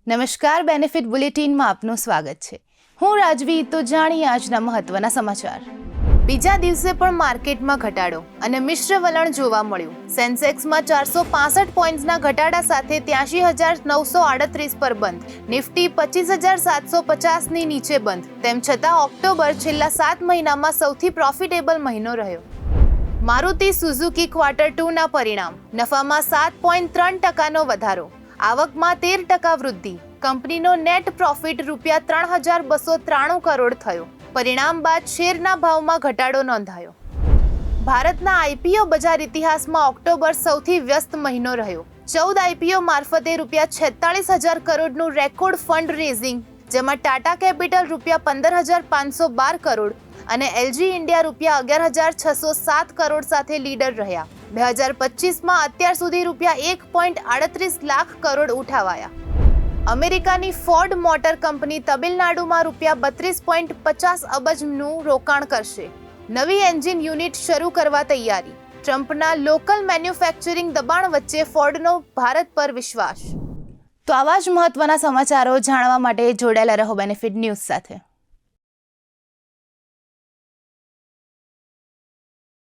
નમસ્કાર, બેનિફિટ બુલેટિનમાં આપનું સ્વાગત છે. હું રાજવી. તો જાણીએ આજના મહત્વના સમાચાર. બીજા દિવસે પણ માર્કેટમાં ઘટાડો અને મિશ્ર વલણ જોવા મળ્યું. સેન્સેક્સમાં 465 પોઈન્ટ્સના ઘટાડા સાથે 83,938 પર બંધ. નિફ્ટી 25,750ની નીચે બંધ. તેમ છતાં ઓક્ટોબર છેલ્લા 7 મહિનામાં સૌથી પ્રોફિટેબલ મહિનો રહ્યો. મારુતિ સુઝુકી ક્વાર્ટર 2ના પરિણામ. નફામાં 7.3% વધારો, આવકમાં 13% વૃદ્ધિ. કંપનીનો નેટ પ્રોફિટ ₹3,293 કરોડ થયો. પરિણામ બાદ શેરના ભાવમાં ઘટાડો નોંધાયો. ભારતના આઈપીઓ બજાર ઇતિહાસમાં ઓક્ટોબર સૌથી વ્યસ્ત મહિનો રહ્યો. 14 આઈપીઓ મારફતે ₹46,000 કરોડનું રેકોર્ડ ફંડ રેઝિંગ, જેમાં ટાટા કેપિટલ ₹15,512 કરોડ અને એલજી ઇન્ડિયા ₹11,607 કરોડ સાથે લીડર રહ્યા. 2025માં અત્યાર સુધી ₹1.38 લાખ કરોડ ઉઠાવાયા. અમેરિકાની ફોર્ડ મોટર કંપની તમિલનાડુમાં ₹32.50 અબજનું રોકાણ કરશે. નવી એન્જિન યુનિટ શરૂ કરવા તૈયારી. ટ્રમ્પના લોકલ મેન્યુફેક્ચરિંગ દબાણ વચ્ચે ફોર્ડનો ભારત પર વિશ્વાસ. તો આવા જ મહત્વના સમાચારો જાણવા માટે જોડાયેલા રહો બેનિફિટ ન્યૂઝ સાથે.